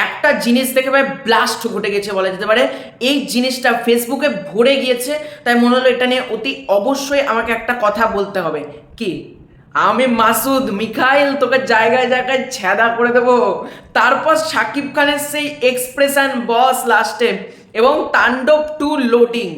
একটা জিনিস দেখে ভাই ব্লাস্ট ঘটে গেছে বলা যেতে পারে। এই জিনিসটা ফেসবুকে ভরে গিয়েছে, তাই মনে হলো এটা নিয়ে অতি অবশ্যই আমাকে একটা কথা বলতে হবে। কি? আমি মাসুদ মিখাইল তোকে জায়গায় জায়গায় ছ্যাদা করে দেবো। তারপর শাকিব খানের সেই এক্সপ্রেশন বস লাস্টে, এবং তাণ্ডব 2 লোডিং,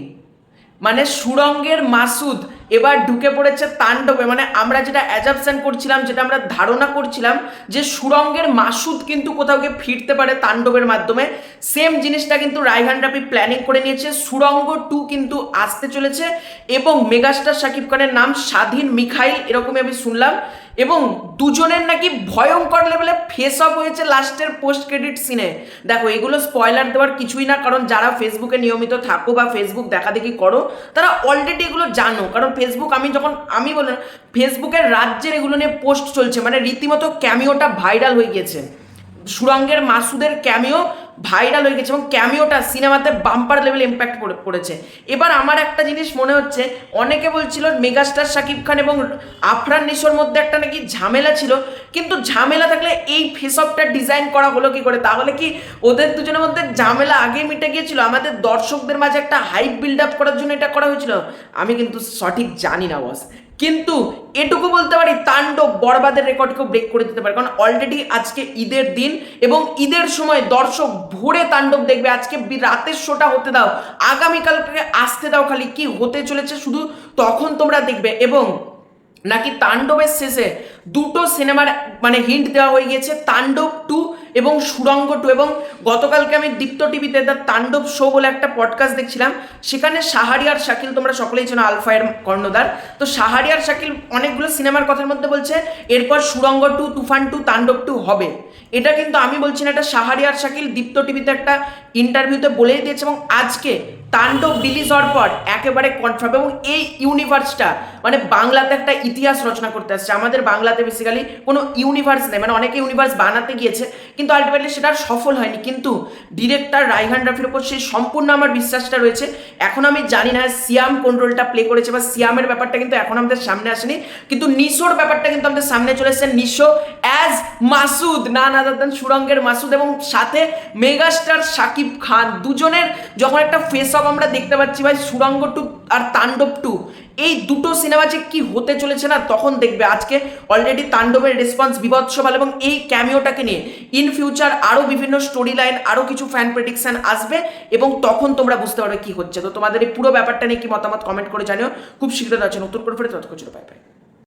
মানে সুড়ঙ্গের মাসুদ এবার ঢুকে পড়েছে তাণ্ডবে। মানে আমরা যেটা অ্যাজাপশন করছিলাম, যেটা আমরা ধারণা করছিলাম যে সুড়ঙ্গের মাসুদ কিন্তু কোথাও গিয়ে ফিরতে পারে তাণ্ডবের মাধ্যমে, সেম জিনিসটা কিন্তু রায়হান রাফি প্ল্যানিং করে নিয়েছে। সুড়ঙ্গ 2 কিন্তু আসতে চলেছে, এবং মেগাস্টার শাকিব খানের নাম স্বাধীন মিখাইল এরকমই আমি শুনলাম। এবং দুজনের নাকি ভয়ঙ্কর লেভেলে ফেস অফ হয়েছে লাস্টের পোস্ট ক্রেডিট সিনে। দেখো, এগুলো স্পয়লার দেওয়ার কিছুই না, কারণ যারা ফেসবুকে নিয়মিত থাকো বা ফেসবুক দেখাদেখি করো তারা অলরেডি এগুলো জানো। কারণ ফেসবুক, আমি বললাম ফেসবুকের রাজ্যের এগুলো নিয়ে পোস্ট চলছে, মানে রীতিমতো ক্যামিওটা ভাইরাল হয়ে গিয়েছে। সুড়ঙ্গের মাসুদের ক্যামিও ভাইরাল হয়ে গেছে, এবং ক্যামিওটা সিনেমাতে বাম্পার লেভেল ইম্প্যাক্ট পড়েছে। এবার আমার একটা জিনিস মনে হচ্ছে, অনেকে বলছিল মেগাস্টার শাকিব খান এবং আফরান নিশোর মধ্যে একটা নাকি ঝামেলা ছিল, কিন্তু ঝামেলা থাকলে এই ফেস অফটা ডিজাইন করা হলো কি করে? তাহলে কি ওদের দুজনের মধ্যে ঝামেলা আগে মিটে গিয়েছিল? আমাদের দর্শকদের মাঝে একটা হাইপ বিল্ড আপ করার জন্য এটা করা হয়েছিল? আমি কিন্তু সঠিক জানি না বস, কিন্তু এটুকু বলতে পারি তাণ্ডব বরবাদের রেকর্ডকেও ব্রেক করে দিতে পারে। কারণ অলরেডি আজকে ঈদের দিন, এবং ঈদের সময় দর্শক ভোরে তাণ্ডব দেখবে। আজকে রাতের শোটা হতে দাও, আগামীকালকে আসতে দাও, খালি কি হতে চলেছে শুধু তখন তোমরা দেখবে। এবং নাকি তাণ্ডবের শেষে দুটো সিনেমার মানে হিন্ট দেওয়া হয়ে গিয়েছে, তাণ্ডব 2 এবং সুড়ঙ্গ 2। এবং গতকালকে আমি দীপ্ত টিভিতে দ্য তাণ্ডব শো বলে একটা পডকাস্ট দেখছিলাম, সেখানে শাহরিয়ার শাকিল, তোমরা সকলেই চেনো আলফায়ের কর্ণধার, তো শাহরিয়ার শাকিল অনেকগুলো সিনেমার কথার মধ্যে বলছে এরপর সুড়ঙ্গ 2, তুফান 2, তাণ্ডব 2 হবে। এটা কিন্তু আমি বলছি না, এটা শাহরিয়ার শাকিল দীপ্ত টিভিতে একটা ইন্টারভিউতে বলেই দিয়েছে। এবং আজকে তাণ্ডব রিলিজ হওয়ার পর একেবারে কনফার্ম, এবং এই ইউনিভার্সটা মানে বাংলাতে একটা ইতিহাস রচনা করতে আসছে। আমাদের বাংলাতে বেসিক্যালি কোনো ইউনিভার্স নেই, মানে অনেকে ইউনিভার্স বানাতে গিয়েছে কিন্তু আলটিমেটলি সেটা সফল হয়নি, কিন্তু ডিরেক্টর রায়হান রাফির উপর সেই সম্পূর্ণ আমার বিশ্বাসটা রয়েছে। এখন আমি জানি না সিয়াম কোন রোলটা প্লে করেছে, বা সিয়ামের ব্যাপারটা কিন্তু এখন আমাদের সামনে আসেনি, কিন্তু নিশোর ব্যাপারটা কিন্তু আমাদের সামনে চলে এসেছে। নিশো অ্যাজ মাসুদ, না দেন সুড়ঙ্গের মাসুদ, এবং সাথে মেগাস্টার শাকিব খান, দুজনের যখন একটা ফেস অফ আমরা দেখতে পাচ্ছি ভাই, সুড়ঙ্গ 2 আর তাণ্ডব 2, এই দুটো সিনেমা যে কি হতে চলেছে না তখন দেখবে। আজকে অলরেডি তাণ্ডবের রেসপন্স বিভৎস ভালো, এবং এই ক্যামিওটাকে নিয়ে ইন ফিউচার আরও বিভিন্ন স্টোরি লাইন, আরও কিছু ফ্যান প্রেডিকশন আসবে, এবং তখন তোমরা বুঝতে পারবে কি হচ্ছে। তো তোমাদের এই পুরো ব্যাপারটা নিয়ে কি মতামত কমেন্ট করে জানিও। খুব শীঘ্রই আছে নতুন করে ফেরে, ততক্ষণ পাই।